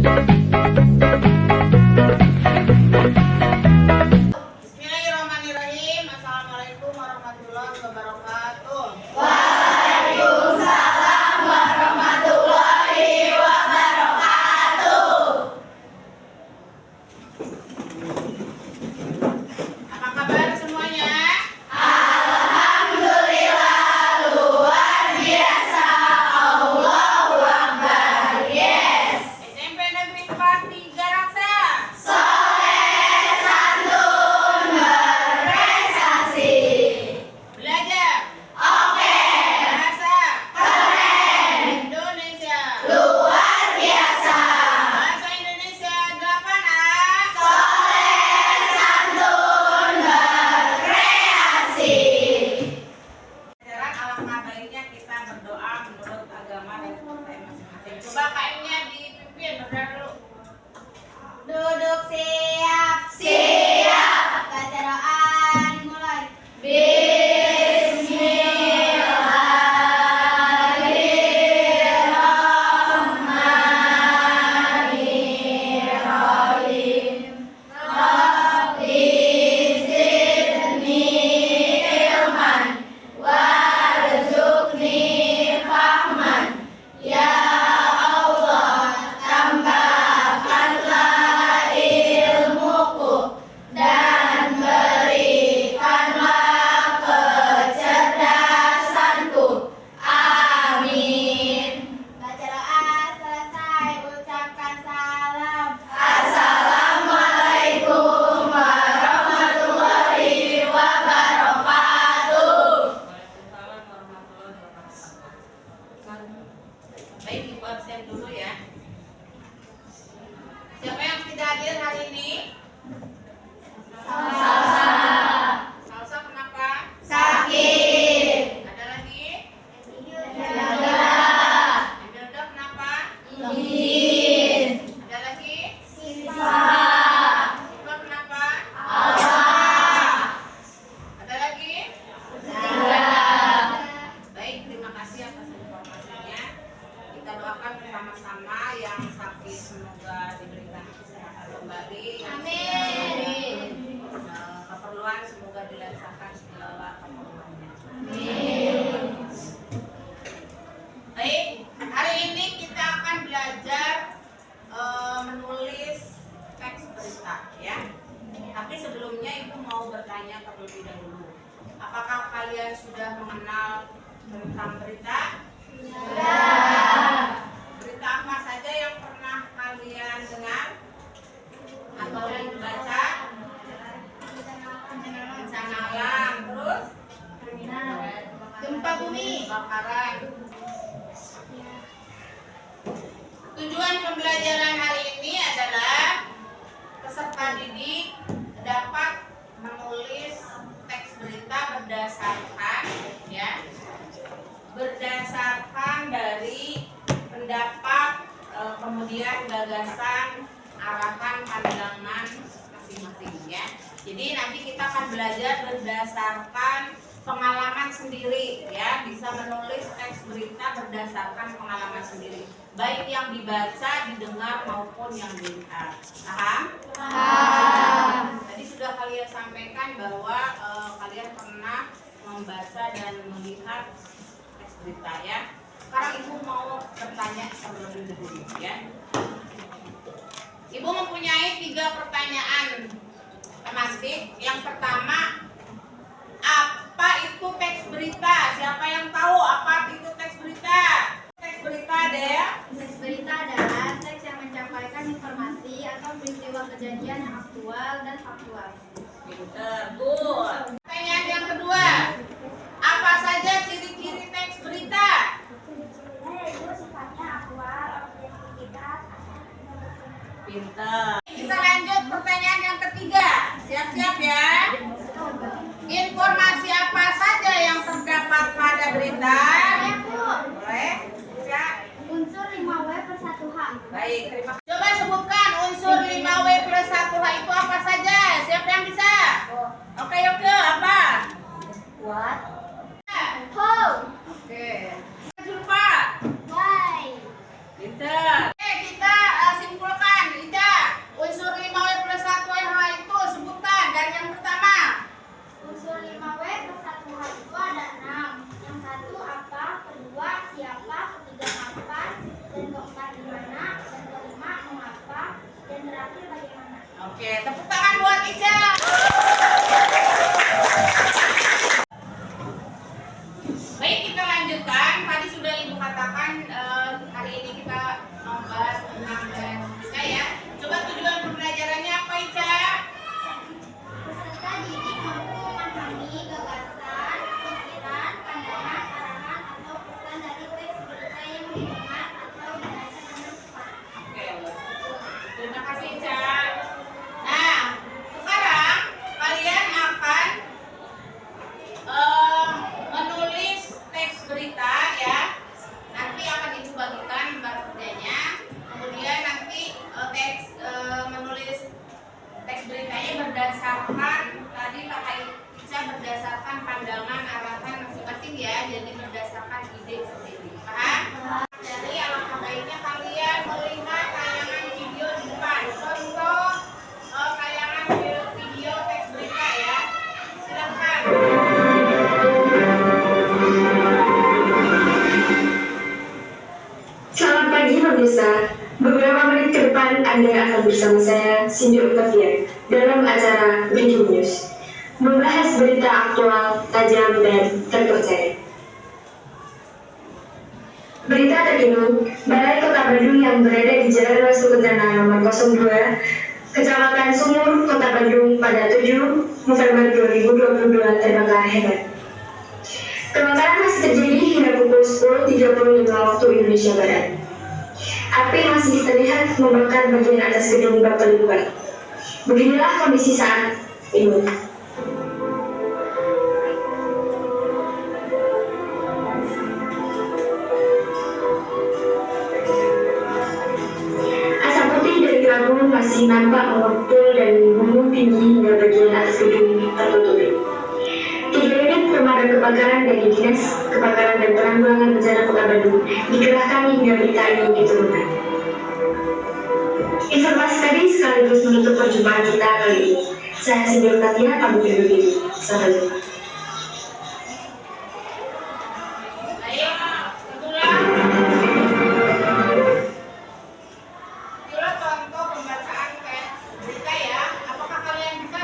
Bismillahirrahmanirrahim. Assalamualaikum warahmatullahi wabarakatuh. Waalaikumsalam warahmatullahi wabarakatuh. Apa kabar semuanya? Alhamdulillah luar biasa. Allahu Akbar. Yes. SMP Negeri 4 3 Raksa. Soleh santun berprestasi. Belajar. Oke. Bahasa. Keren. Indonesia. Luar biasa. Bahasa Indonesia 8A. Soleh santun berkreasi. Pelajaran alangkah baiknya kita berdoa menurut agama dan kita masing-masing. Coba KM-nya dipimpin, berdoa dulu. Duduk siap. Siap. Baca doa dimulai. Bismillahirrahmanirrahim. Rabbi zidni ilman warzuqni fahman. Ya Allah, tambahkanlah ilmuku dan berikanlah kecerdasanku. Amin. Baca doa selesai, ucapkan salam. Assalamualaikum warahmatullahi wabarakatuh. Waalaikumsalam warahmatullahi wabarakatuh. Baik, ibu absen dulu ya. Siapa yang tidak hadir hari ini? Salsa. Salsa kenapa? Sakit. Ada lagi? Jaga. Imelda kenapa? Izin. Ada lagi? Sifat. Siva kenapa? Allah. Ada lagi? Jaga. Baik, terima kasih atas informasinya. Kita doakan bersama-sama yang sakit semoga diberikan kesehatan kembali. Amin. Keperluan semoga dilancarkan segala keperluannya. Baik, hari ini kita akan belajar menulis teks berita ya. Tapi sebelumnya Ibu mau bertanya terlebih dahulu. Apakah kalian sudah mengenal tentang berita? Sudah. Berita apa saja yang pernah kalian dengar atau baca? Bencana alam, terus Gempa bumi. kebakaran. Tujuan pembelajaran hari ini adalah peserta didik dapat menulis teks berita berdasarkan dari pendapat, kemudian gagasan, arahan, pandangan masing-masing ya. Jadi nanti kita akan belajar berdasarkan pengalaman sendiri ya, bisa menulis teks berita berdasarkan pengalaman sendiri, baik yang dibaca, didengar maupun yang dilihat. Paham? Paham. Tadi sudah kalian sampaikan bahwa kalian pernah membaca dan melihat teks berita ya. Sekarang Ibu mau bertanya terlebih dahulu ya. Ibu mempunyai 3 pertanyaan, Mas Dik. Yang pertama, apa itu teks berita? Siapa yang tahu apa itu teks berita? Teks berita ada ya? Teks berita adalah teks yang menyampaikan informasi atau peristiwa kejadian yang aktual dan faktual. Pinter, good. Pertanyaan yang kedua, apa saja ciri-ciri teks berita? Itu sifatnya aktual, objektivitas. Pinter. Kita lanjut pertanyaan yang ketiga. Siap-siap ya. Informasi apa saja yang terdapat pada berita? Boleh? Bisa? Unsur 5W per 1H. Baik, terima kasih. Coba sebutkan unsur 5W plus 1H itu apa saja? Siapa yang bisa? Oke, apa? What? How? Oke. Jumpa. Why? Pinter. Oke, kita simpulkan Oke, tepuk tangan buat Ica. Baik, kita lanjutkan. Tadi sudah Ibu katakan hari ini kita membahas tentang Ica ya. Coba tujuan pembelajarannya apa Ica? Peserta didik mampu memahami gagasan, pikiran, pandangan, arahan, atau pesan dari teks berita yang didengar atau dibaca dengan cepat. Oke, terima kasih Ica. Nah, sekarang kalian akan menulis teks berita ya. Nanti akan Ibu bagikan lembar kerjanya. Kemudian nanti menulis teks beritanya berdasarkan tadi pakai Ica berdasarkan pandangan arahan masing-masing ya. Jadi berdasarkan ide sendiri. Paham? Jadi alangkah baiknya kalian melihat tayangan video di depan. Contoh tayangan video teks berita ya. Silakan. Selamat pagi pemirsa. Beberapa menit ke depan Anda akan bersama saya, Cindy Octavia, dalam acara Breaking News, membahas berita aktual, tajam, dan terpercaya. Berita terkini, Balai Kota Bandung yang berada di Jalan Wastu Kencana nomor 02, Kecamatan Sumur, Kota Bandung pada 7 November 2022 terbakar hebat. Kebakaran masih terjadi hingga pukul 10.35 waktu Indonesia Barat. Api masih terlihat membakar bagian atas gedung berkelimpan. Beginilah kondisi saat ini. Asap putih dari kabung masih nampak mengepul dan membumbung tinggi hingga bagian atas gedung tertutupi. 3 unit pemadam kebakaran dari Dinas Kebakaran dan Penanggulangan Bencana Kota Bandung dikerahkan hingga berita ini diturunkan. Informasi tadi sekaligus menutup perjumpaan kita kali ini. Saya Cindy Octavia, pamit undur diri. Sampai jumpa. Ayo, itulah contoh pembacaan teks berita ya. Apakah kalian bisa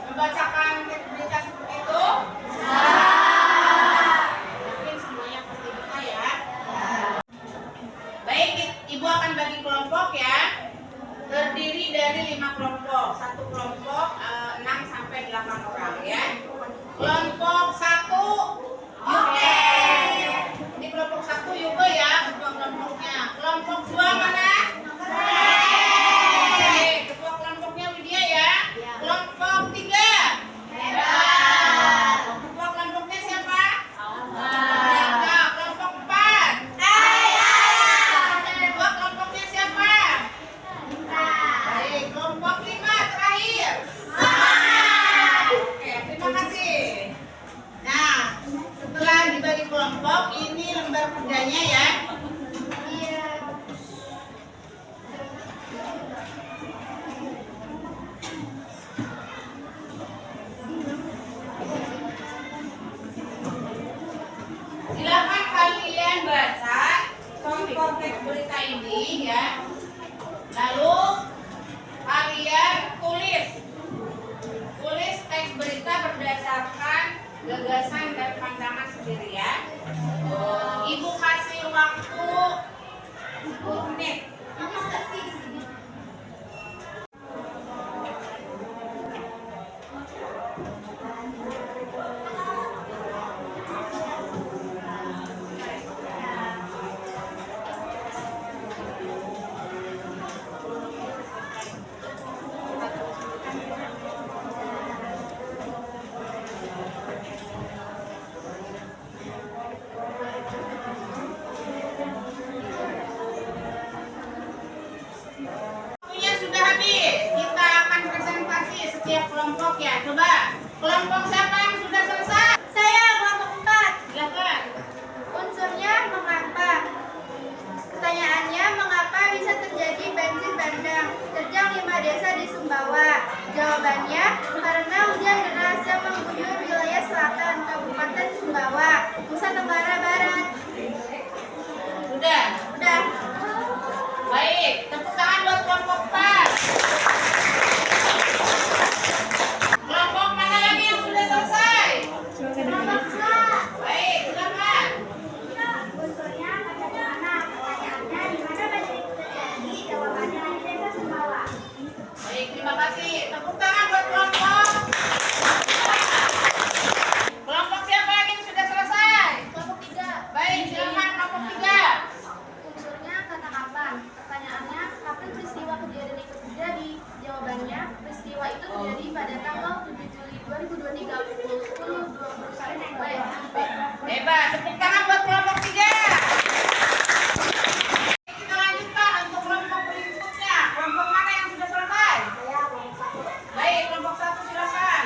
membacakan teks berita seperti itu? Mungkin semuanya pasti bisa ya. Baik, Ibu akan bagi kelompok ya. Terdiri dari 5 kelompok. Satu kelompok 6 sampai 8 orang ya. Kelompok 1 Yuke. Ini kelompok 1 Yuke ya, ketua kelompoknya. Kelompok 2 mana? Oke, ketua kelompoknya Widya ya. Kelompok 3 ketua kelompoknya siapa? Tiga. Kelompok 4 ketua kelompoknya siapa? Baik, kelompok 5 terakhir. Oke, terima kasih. Nah, setelah dibagi kelompok, ini lembar kerjanya ya. Silakan kalian baca contoh teks berita ini ya. Lalu kalian tulis teks berita berdasarkan gagasan dan pandangan sendiri ya. Ibu kasih waktu 10 menit. Waktunya sudah habis. Kita akan presentasi setiap kelompok ya. Coba kelompok siapa yang sudah selesai? Saya kelompok 4. Silakan. Unsurnya mengapa? Pertanyaannya, mengapa bisa terjadi banjir bandang terjang 5 desa di Sumbawa? Jawabannya, karena hujan deras yang mengguyur wilayah selatan Kabupaten Sumbawa, Nusa Tenggara Barat. Sudah. Udah. Baik, tepuk tangan buat kelompok 4. kasih. Tepuk tangan buat kelompok. Kelompok siapa yang ini sudah selesai? Kelompok 3. Baik, silakan kelompok 3. Unsurnya kata kapan. Pertanyaannya, kapan peristiwa kejadian itu terjadi? Jawabannya, peristiwa itu terjadi pada tanggal 7 Juli 2023 pukul 10.21 WIB. Hebat, tepuk tangan buat kelompok 3. Kita lanjutkan untuk kelompok berikutnya. Kelompok mana yang sudah selesai? Baik, kelompok 1 silakan.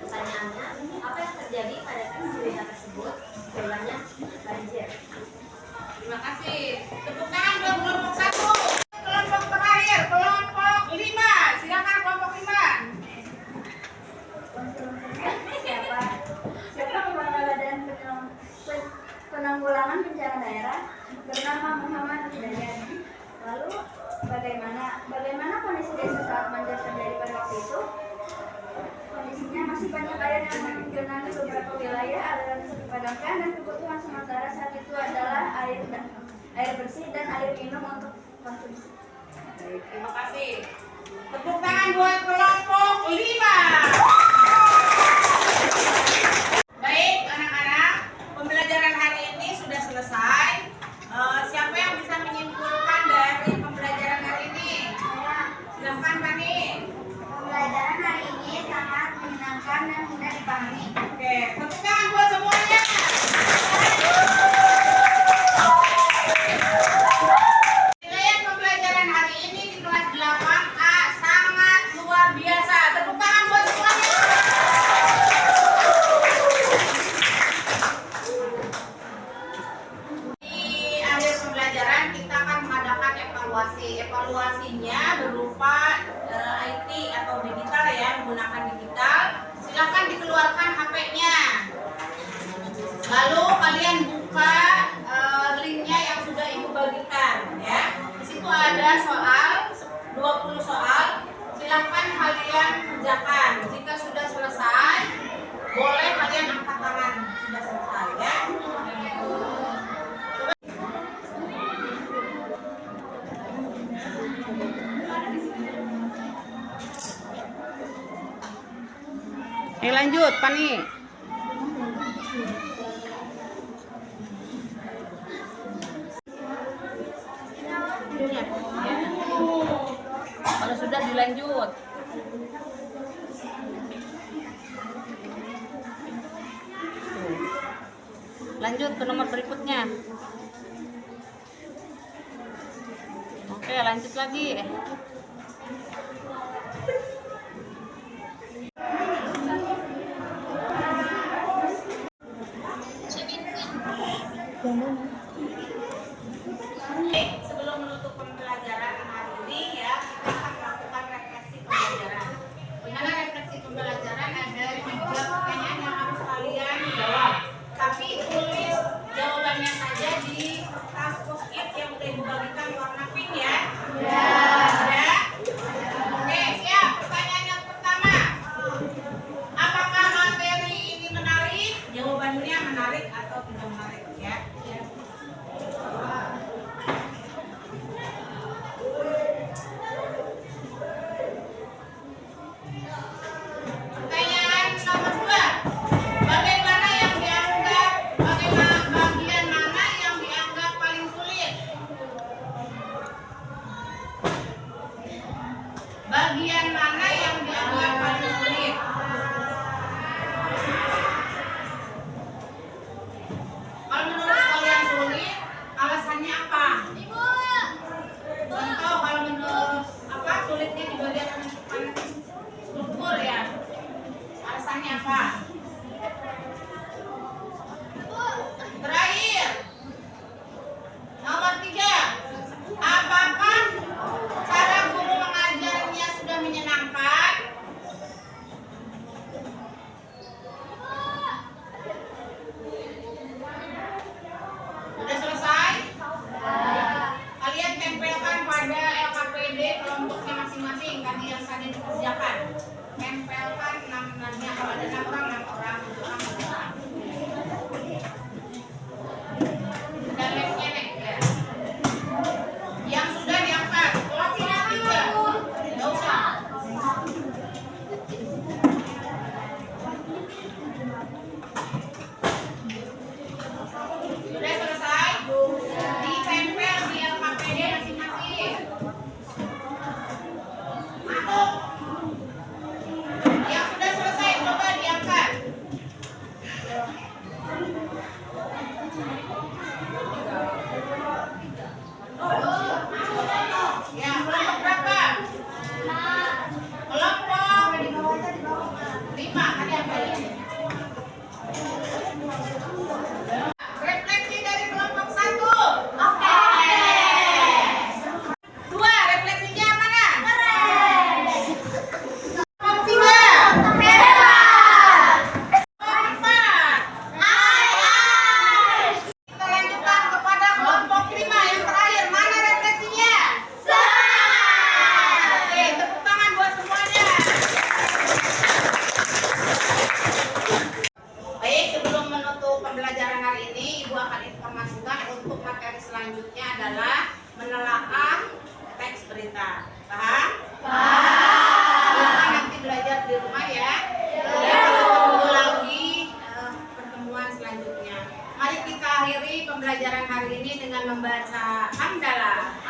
Pertanyaannya, apa yang terjadi pada peristiwa tersebut? Jawabannya, banjir. Terima kasih. Tepuk tangan buat kelompok 1. Kelompok terakhir, kelompok 5. Silakan kelompok 5. Siapa Kepala Badan Penanggulangan Bencana Daerah bernama Muhammad Hidayat. Lalu bagaimana kondisi desa saat banjir terjadi pada waktu itu? Kondisinya masih banyak air yang menggenangi beberapa wilayah, aliran listrik dipadamkan, dan kebutuhan sementara saat itu adalah air bersih dan air minum untuk konsumsi. Baik, terima kasih. Tepuk tangan buat kelompok 5. Baik, anak-anak, pembelajaran hari ini sudah selesai. Siapa yang bisa menyimpulkan dari pembelajaran hari ini? Silakan, Fani. Pembelajaran hari ini sangat menyenangkan dan mudah dipahami. Oke, tepuk tangan buat semuanya. Nilai pembelajaran hari ini di kelas 8A sangat luar biasa. Tepuk tangan buat semuanya. Di akhir pembelajaran kita akan mengadakan evaluasi. Evaluasinya berupa IT atau digital ya, menggunakan digital. Silakan dikeluarkan HP-nya. Lalu kalian buka linknya yang sudah ibu bagikan ya. Di situ ada soal 20 soal. Silakan kalian kerjakan. Jika sudah selesai, boleh kalian angkat tangan. Sudah selesai ya. Lanjut, Pani. Kalau sudah dilanjut. Lanjut ke nomor berikutnya. Oke, lanjut lagi. Sebelum menutup pembelajaran hari ini ya, kita akan melakukan refleksi pembelajaran. Bagaimana refleksi pembelajaran? Ada 3 pertanyaan yang harus kalian jawab. Tapi tulis jawabannya saja di tas post-it yang udah dibagikan warna pink ya. Ya. Oke, siap. Pertanyaan yang pertama. Apakah materi ini menarik? Jawabannya menarik atau tidak menarik ya. Pertanyaan nomor 2. Bagaimana yang dianggap bagian mana yang dianggap paling sulit? Bagian mana yang dianggap paling sulit? Kalau menurut kalian sulit, alasannya apa? Contoh kalau menurut sulitnya di bagian menentukan struktur ya. Alasannya apa? Terakhir, nomor 3. Apakah cara guru mengajarnya sudah menyenangkan? Sudah selesai? Kalian tempelkan pada LKPD kelompoknya masing-masing tadi yang tadi dikerjakan. Tempelkan 6-nya, kalau ada 6 orang, 6 orang, 7 orang, 7 orang. Dan labnya nih ya. Yang sudah diangkat, bercerita. Paham? Paham. Nanti belajar di rumah ya. Ketemu lagi pertemuan selanjutnya. Mari kita akhiri pembelajaran hari ini dengan membaca hamdalah.